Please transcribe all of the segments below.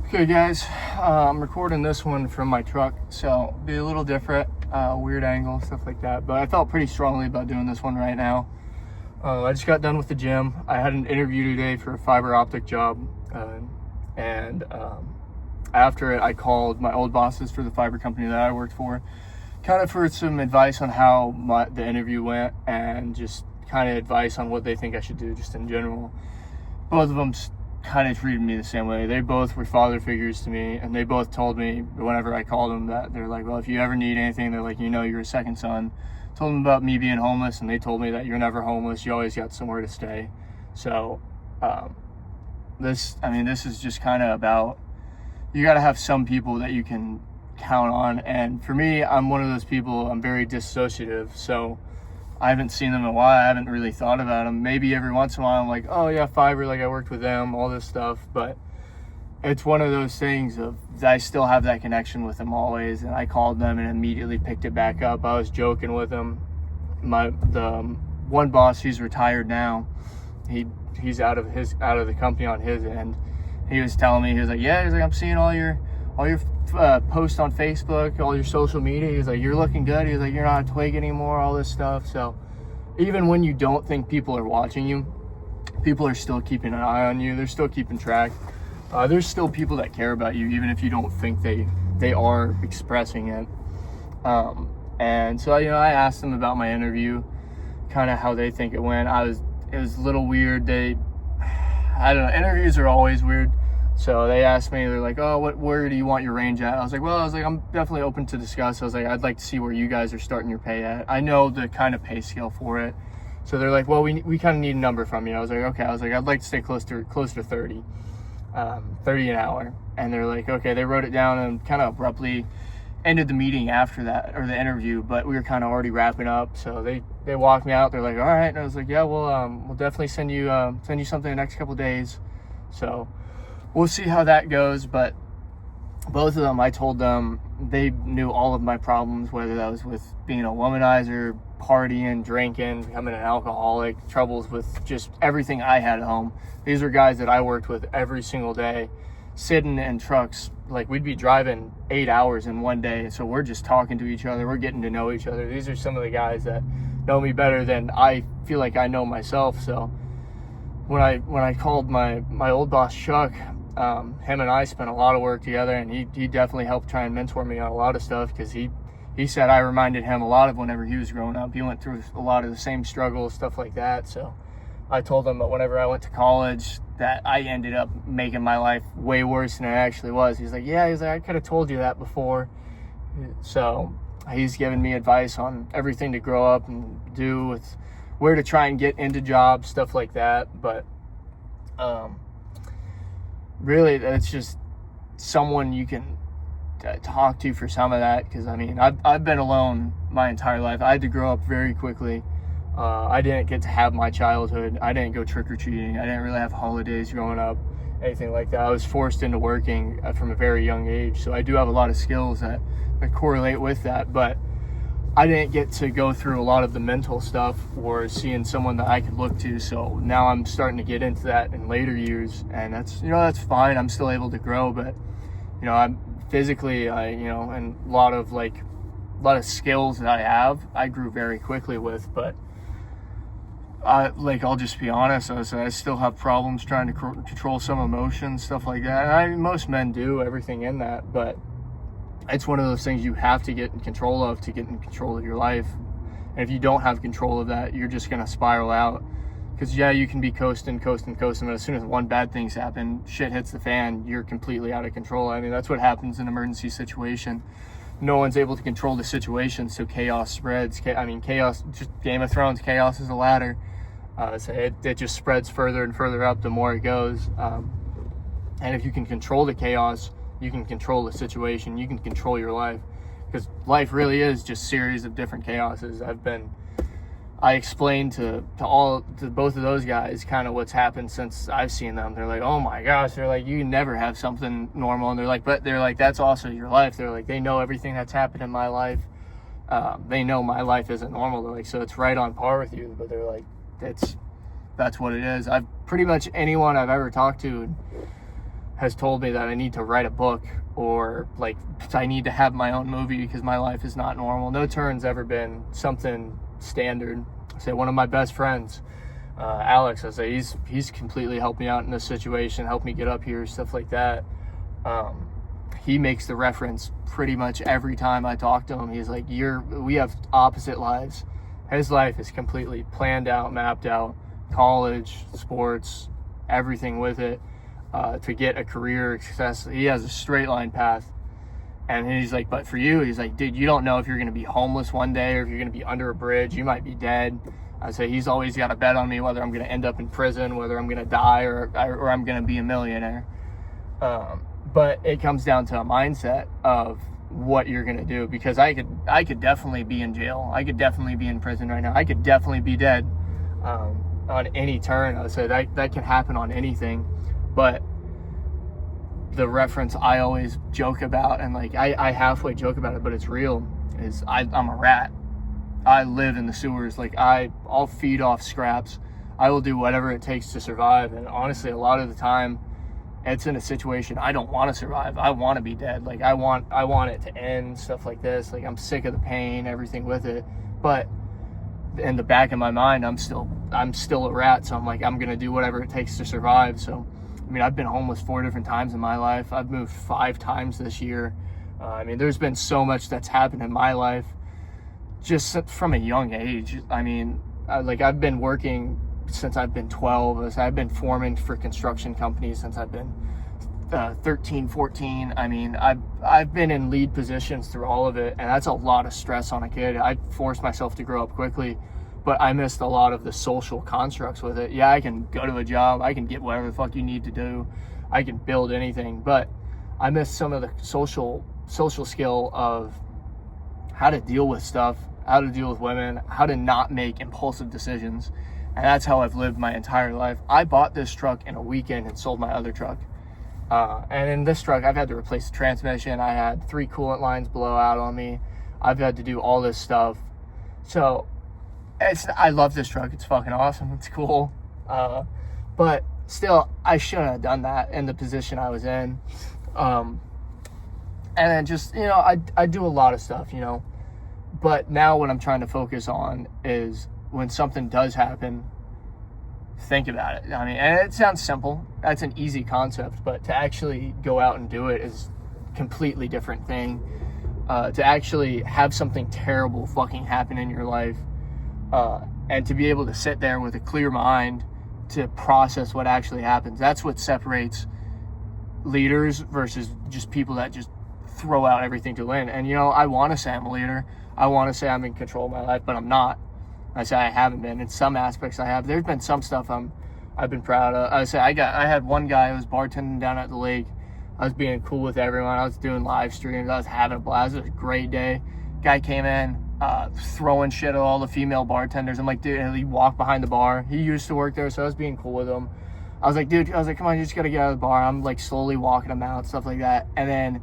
Okay guys, I'm recording this one from my truck, so be a little different, weird angle, stuff like that, but I felt pretty strongly about doing this one right now. I just got done with the gym. I had an interview today for a fiber optic job, and after it I called my old bosses for the fiber company that I worked for, kind of for some advice on how the interview went, and just kind of advice on what they think I should do just in general. Both of them kind of treated me the same way. They both were father figures to me, and they both told me whenever I called them that they're like, well, if you ever need anything, they're like, you're a second son. Told them about me being homeless, and they told me that you're never homeless, you always got somewhere to stay. So this is just kind of about, you got to have some people that you can count on, and for me, I'm one of those people. I'm very dissociative, so I haven't seen them in a while. I haven't really thought about them. Maybe every once in a while I'm like, oh yeah, fiber, like I worked with them, all this stuff. But it's one of those things of I still have that connection with them always. And I called them and immediately picked it back up. I was joking with them. The one boss, he's retired now. He's out of the company on his end. He was telling me, he was like, I'm seeing all your posts on Facebook, all your social media. He's like, you're looking good. He's like, you're not a twig anymore, all this stuff. So even when you don't think people are watching you, people are still keeping an eye on you. They're still keeping track. There's still people that care about you, even if you don't think they are expressing it. And so, I asked them about my interview, kind of how they think it went. It was a little weird. I don't know, interviews are always weird. So they asked me, they're like, oh, where do you want your range at? I was like, I'm definitely open to discuss. I was like, I'd like to see where you guys are starting your pay at. I know the kind of pay scale for it. So they're like, well, we kind of need a number from you. I was like, okay. I was like, I'd like to stay close to 30 an hour. And they're like, okay. They wrote it down and kind of abruptly ended the meeting after that, or the interview, but we were kind of already wrapping up. So they walked me out. They're like, all right. And I was like, yeah, we'll definitely send you something in the next couple of days. So we'll see how that goes. But both of them, I told them, they knew all of my problems, whether that was with being a womanizer, partying, drinking, becoming an alcoholic, troubles with just everything I had at home. These were guys that I worked with every single day, sitting in trucks. Like, we'd be driving 8 hours in one day. So we're just talking to each other. We're getting to know each other. These are some of the guys that know me better than I feel like I know myself. So when I called my old boss, Chuck, him and I spent a lot of work together, and he definitely helped try and mentor me on a lot of stuff, because he said I reminded him a lot of whenever he was growing up. He went through a lot of the same struggles, stuff like that. So I told him that whenever I went to college that I ended up making my life way worse than it actually was. He's like, I could have told you that before. So he's given me advice on everything to grow up and do, with where to try and get into jobs, stuff like that. But really, it's just someone you can talk to for some of that, because I've been alone my entire life. I had to grow up very quickly. I didn't get to have my childhood. I didn't go trick-or-treating. I didn't really have holidays growing up, anything like that. I was forced into working from a very young age, so I do have a lot of skills that correlate with that, but I didn't get to go through a lot of the mental stuff or seeing someone that I could look to. So now I'm starting to get into that in later years, and that's fine. I'm still able to grow, but I'm physically, and a lot of skills that I have, I grew very quickly with. But I'll just be honest. I still have problems trying to control some emotions, stuff like that. And most men do, everything in that, but it's one of those things you have to get in control of to get in control of your life. And if you don't have control of that, you're just going to spiral out. Because you can be coasting, but as soon as one bad thing's happen, shit hits the fan, you're completely out of control. That's what happens in an emergency situation. No one's able to control the situation, so chaos spreads. Chaos, just Game of Thrones, chaos is a ladder. So it just spreads further and further up the more it goes. And if you can control the chaos, you can control the situation, you can control your life, because life really is just a series of different chaoses. I explained to both of those guys kind of what's happened since I've seen them. They're like, oh my gosh, they're like, you never have something normal. And they're like, that's also your life. They're like, they know everything that's happened in my life. They know my life isn't normal. They're like, so it's right on par with you. But they're like, that's what it is. I've pretty much anyone I've ever talked to, has told me that I need to write a book, or like I need to have my own movie because my life is not normal. No Turn's ever been something standard. I say one of my best friends, Alex, I say he's completely helped me out in this situation, helped me get up here, stuff like that. He makes the reference pretty much every time I talk to him. He's like, we have opposite lives. His life is completely planned out, mapped out, college, sports, everything with it, to get a career success. He has a straight line path. And he's like, but for you, he's like, dude, you don't know if you're going to be homeless one day or if you're going to be under a bridge. You might be dead. I say he's always got a bet on me, whether I'm going to end up in prison, whether I'm going to die, or I'm going to be a millionaire. But it comes down to a mindset of what you're going to do, because I could definitely be in jail. I could definitely be in prison right now. I could definitely be dead on any turn. I say that can happen on anything. But the reference I always joke about, and like I halfway joke about it, but it's real, is I'm a rat. I live in the sewers. Like I'll feed off scraps. I will do whatever it takes to survive. And honestly, a lot of the time, it's in a situation I don't want to survive. I want to be dead. Like I want it to end, stuff like this. Like I'm sick of the pain, everything with it. But in the back of my mind, I'm still a rat. So I'm like, I'm gonna do whatever it takes to survive. So I mean, I've been homeless 4 different times in my life. I've moved 5 times this year. I mean, there's been so much that's happened in my life just from a young age. I mean, I've been working since I've been 12. I've been foreman for construction companies since I've been 13, 14. I mean, I've been in lead positions through all of it, and that's a lot of stress on a kid. I forced myself to grow up quickly, but I missed a lot of the social constructs with it. Yeah, I can go to a job, I can get whatever the fuck you need to do, I can build anything, but I missed some of the social skill of how to deal with stuff, how to deal with women, how to not make impulsive decisions. And that's how I've lived my entire life. I bought this truck in a weekend and sold my other truck. And in this truck, I've had to replace the transmission. I had 3 coolant lines blow out on me. I've had to do all this stuff. So I love this truck. It's fucking awesome. It's cool. But still, I shouldn't have done that in the position I was in. And then just, I do a lot of stuff, But now what I'm trying to focus on is when something does happen, think about it. I mean, and it sounds simple. That's an easy concept, but to actually go out and do it is a completely different thing. To actually have something terrible fucking happen in your life, and to be able to sit there with a clear mind to process what actually happens. That's what separates leaders versus just people that just throw out everything to win. And, I want to say I'm a leader. I want to say I'm in control of my life, but I'm not. I say I haven't been. In some aspects I have. There's been some stuff I've been proud of. I had one guy who was bartending down at the lake. I was being cool with everyone. I was doing live streams. I was having a blast. It was a great day. Guy came in, throwing shit at all the female bartenders. I'm like, dude, and he walked behind the bar. He used to work there, so I was being cool with him. I was like, come on, you just gotta get out of the bar. I'm like slowly walking him out, stuff like that. And then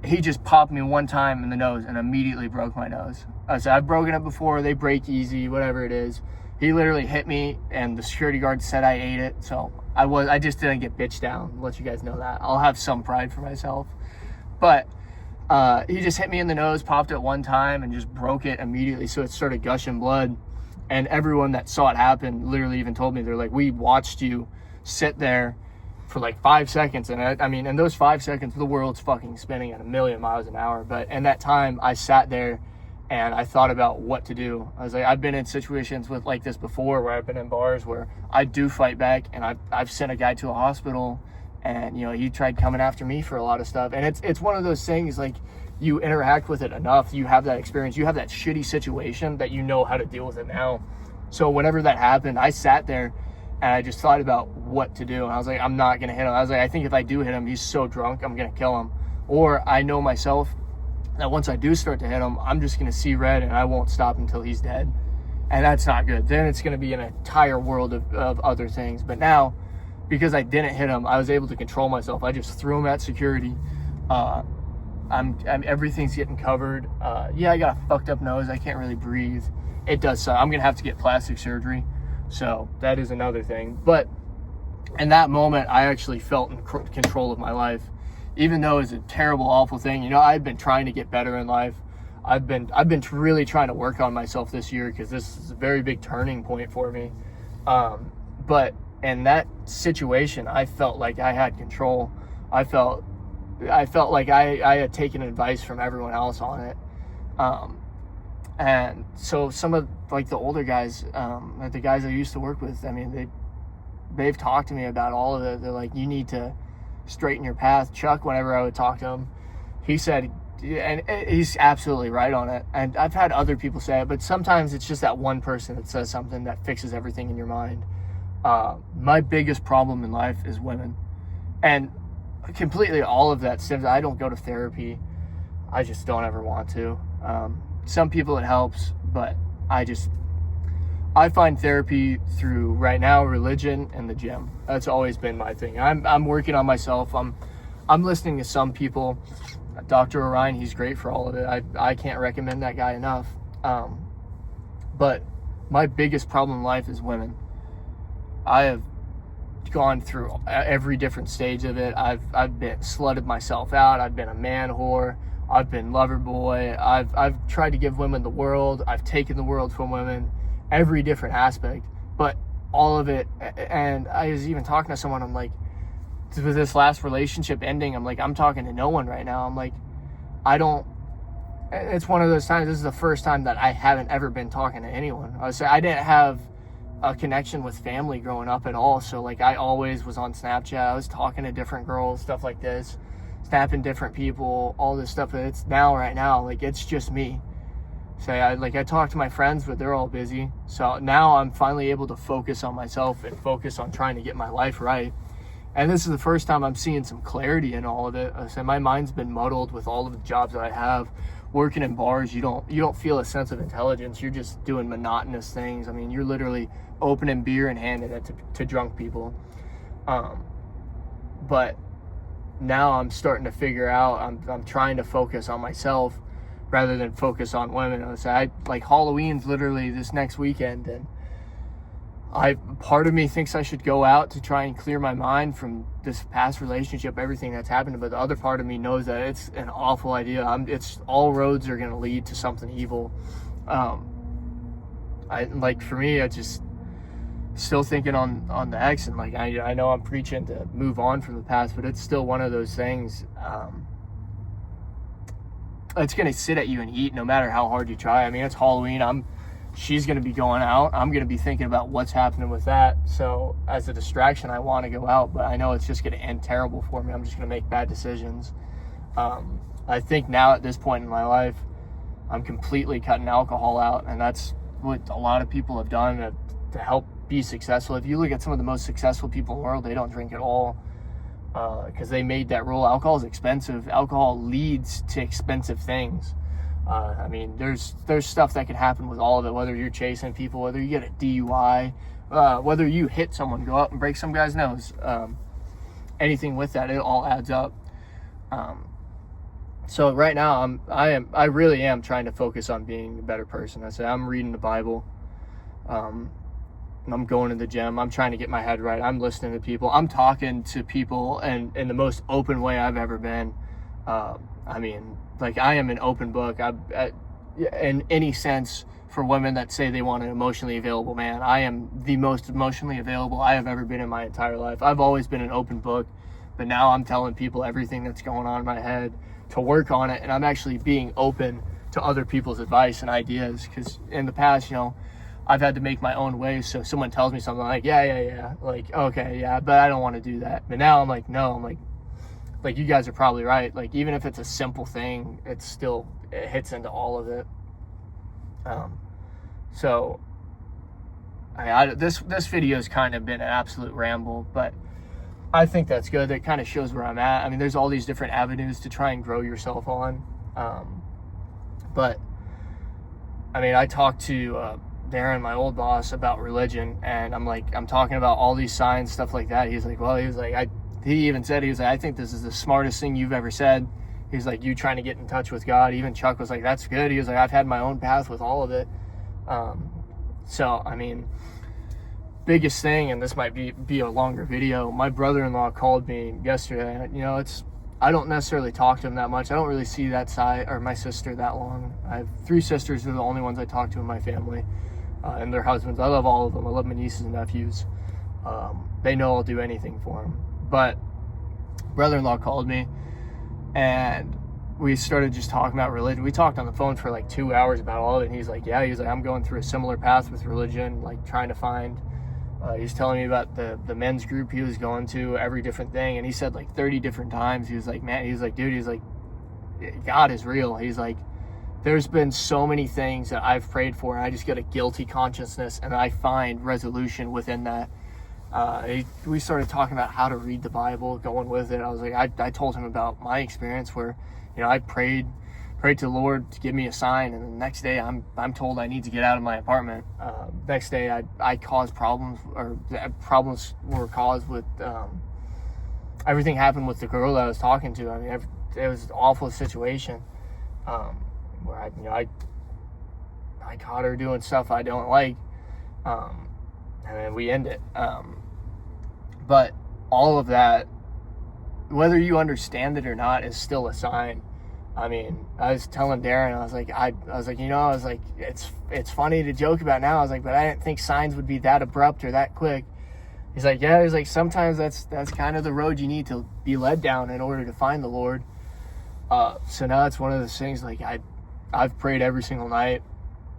he just popped me one time in the nose and immediately broke my nose. I said, I've broken it before. They break easy, whatever it is. He literally hit me, and the security guard said I ate it. So I just didn't get bitched down. Let you guys know that. I'll have some pride for myself. But he just hit me in the nose, popped it one time, and just broke it immediately. So it started gushing blood. And everyone that saw it happen literally even told me, they're like, we watched you sit there for like 5 seconds. And I mean, in those 5 seconds, the world's fucking spinning at 1,000,000 miles an hour. But in that time, I sat there and I thought about what to do. I was like, I've been in situations like this before, where I've been in bars where I do fight back, and I've sent a guy to a hospital, and he tried coming after me for a lot of stuff. And it's one of those things, like, you interact with it enough, you have that experience, you have that shitty situation that you know how to deal with it now. So whenever that happened, I sat there and I just thought about what to do. And I was like, I'm not gonna hit him. I was like, I think if I do hit him, he's so drunk, I'm gonna kill him. Or I know myself that once I do start to hit him, I'm just gonna see red and I won't stop until he's dead. And that's not good. Then it's gonna be an entire world of other things. But now, because I didn't hit him, I was able to control myself. I just threw him at security. Everything's getting covered. Yeah, I got a fucked up nose. I can't really breathe. It does suck. I'm gonna have to get plastic surgery. So that is another thing. But in that moment, I actually felt in control of my life, even though it's a terrible, awful thing. You know, I've been trying to get better in life. I've been really trying to work on myself this year, because this is a very big turning point for me. But in that situation, I felt like I had control. I felt like I had taken advice from everyone else on it. And so some of like the older guys, the guys I used to work with, I mean, they've talked to me about all of it. They're like, you need to straighten your path. Chuck, whenever I would talk to him, he said, and he's absolutely right on it. And I've had other people say it, but sometimes it's just that one person that says something that fixes everything in your mind. My biggest problem in life is women, and completely all of that stems. I don't go to therapy. I just don't ever want to. Some people it helps, but I find therapy through, right now, religion and the gym. That's always been my thing. I'm working on myself. I'm listening to some people. Dr. Orion, he's great for all of it. I can't recommend that guy enough. But my biggest problem in life is women. I have gone through every different stage of it. I've been slutted myself out. I've been a man whore. I've been lover boy. I've tried to give women the world. I've taken the world from women, every different aspect, but all of it. And I was even talking to someone, I'm like, with this last relationship ending, I'm like, I'm talking to no one right now. I'm like, it's one of those times, this is the first time that I haven't ever been talking to anyone. I didn't have a connection with family growing up at all. So like, I always was on Snapchat. I was talking to different girls, stuff like this, snapping different people, all this stuff. But it's right now, like, it's just me. So I talk to my friends, but they're all busy. So now I'm finally able to focus on myself and focus on trying to get my life right. And this is the first time I'm seeing some clarity in all of it. So my mind's been muddled with all of the jobs that I have. Working in bars, you don't feel a sense of intelligence. You're just doing monotonous things. I mean, you're literally opening beer and handing it to drunk people. But now I'm starting to figure out, I'm trying to focus on myself rather than focus on women. So like Halloween's literally this next weekend, and part of me thinks I should go out to try and clear my mind from this past relationship, everything that's happened. But the other part of me knows that it's an awful idea. It's all roads are going to lead to something evil. For me, I just still thinking on the ex, and like, I know I'm preaching to move on from the past, but it's still one of those things. It's going to sit at you and eat no matter how hard you try. I mean, it's Halloween. She's going to be going out. I'm going to be thinking about what's happening with that. So as a distraction, I want to go out, but I know it's just going to end terrible for me. I'm just going to make bad decisions. I think now at this point in my life, I'm completely cutting alcohol out. And that's what a lot of people have done to help be successful. If you look at some of the most successful people in the world, they don't drink at all because they made that rule. Alcohol is expensive. Alcohol leads to expensive things. I mean, there's stuff that can happen with all of it, whether you're chasing people, whether you get a DUI, whether you hit someone, go up and break some guy's nose, anything with that, it all adds up. So right now I really am trying to focus on being a better person. I'm reading the Bible. I'm going to the gym. I'm trying to get my head right. I'm listening to people. I'm talking to people in the most open way I've ever been. I mean, like, I am an open book. In any sense, for women that say they want an emotionally available man, I am the most emotionally available I have ever been in my entire life. I've always been an open book, but now I'm telling people everything that's going on in my head to work on it, and I'm actually being open to other people's advice and ideas, because in the past, I've had to make my own way. So if someone tells me something, I'm like, yeah, like, okay, yeah, but I don't want to do that. But now I'm like, no, I'm like, you guys are probably right. Like, even if it's a simple thing, it hits into all of it. So this video has kind of been an absolute ramble, but I think that's good. It kind of shows where I'm at. I mean, there's all these different avenues to try and grow yourself on. But I mean, I talked to Darren, my old boss, about religion, and I'm talking about all these signs, stuff like that. He's like, he even said, I think this is the smartest thing you've ever said. He's like, you trying to get in touch with God. Even Chuck was like, that's good. He was like, I've had my own path with all of it. So, I mean, biggest thing, and this might be a longer video, my brother-in-law called me yesterday. You know, I don't necessarily talk to him that much. I don't really see that side, or my sister, that long. I have 3 sisters. They're the only ones I talk to in my family, and their husbands. I love all of them. I love my nieces and nephews. They know I'll do anything for them. But brother-in-law called me, and we started just talking about religion. We talked on the phone for like 2 hours about all of it, and he's like, I'm going through a similar path with religion, like trying to find, he's telling me about the men's group he was going to, every different thing, and he said like 30 different times, he was like, man, he's like, dude, he's like, God is real. He's like, there's been so many things that I've prayed for, and I just get a guilty consciousness, and I find resolution within that. We started talking about how to read the Bible, going with it. I was like, I told him about my experience where, you know, I prayed to the Lord to give me a sign, and the next day I'm told I need to get out of my apartment. Next day I caused problems, or problems were caused with, everything happened with the girl that I was talking to. I mean, it was an awful situation, where I caught her doing stuff I don't like, and then we end it. But all of that, whether you understand it or not, is still a sign. I mean, I was telling Darren, I was like, it's funny to joke about now. I was like, but I didn't think signs would be that abrupt or that quick. He's like, yeah. He's like, sometimes that's kind of the road you need to be led down in order to find the Lord. So now it's one of those things, like I've prayed every single night.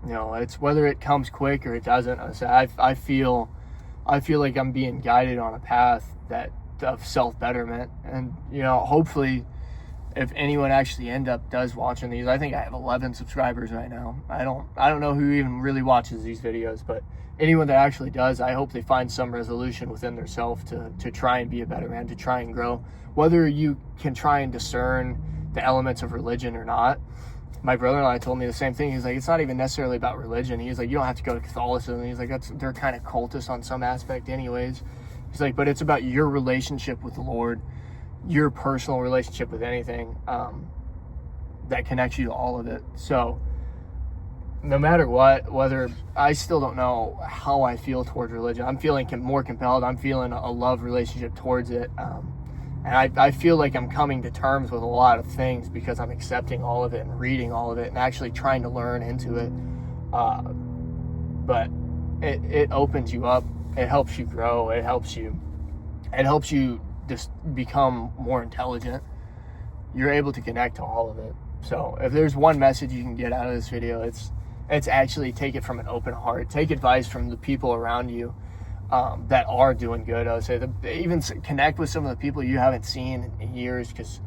You know, it's whether it comes quick or it doesn't. I feel like I'm being guided on a path of self-betterment. And, you know, hopefully if anyone actually does watching these, I think I have 11 subscribers right now. I don't know who even really watches these videos, but anyone that actually does, I hope they find some resolution within themselves to try and be a better man, to try and grow. Whether you can try and discern the elements of religion or not. My brother-in-law told me the same thing. He's like, it's not even necessarily about religion. He's like, you don't have to go to Catholicism. He's like, they're kind of cultists on some aspect anyways. He's like, but it's about your relationship with the Lord, your personal relationship with anything, that connects you to all of it. So no matter what, whether, I still don't know how I feel towards religion. I'm feeling more compelled. I'm feeling a love relationship towards it. And I feel like I'm coming to terms with a lot of things because I'm accepting all of it and reading all of it and actually trying to learn into it. But it opens you up. It helps you grow. It helps you just become more intelligent. You're able to connect to all of it. So if there's one message you can get out of this video, it's actually take it from an open heart. Take advice from the people around you. That are doing good. I would say even connect with some of the people you haven't seen in years, because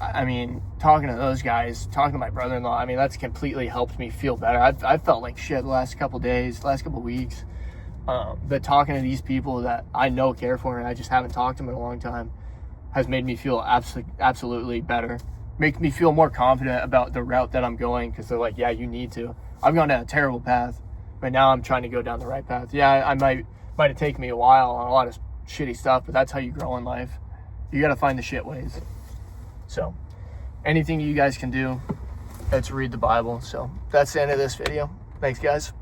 I mean, talking to those guys, talking to my brother-in-law, I mean, that's completely helped me feel better. I've felt like shit the last couple days, last couple weeks, but talking to these people that I know care for me, and I just haven't talked to them in a long time, has made me feel absolutely better. Make me feel more confident about the route that I'm going, because they're like, yeah, you need to. I've gone down a terrible path, but now I'm trying to go down the right path. Yeah, I might have taken me a while on a lot of shitty stuff, but that's how you grow in life. You got to find the shit ways. So anything you guys can do, it's read the Bible. So that's the end of this video. Thanks, guys.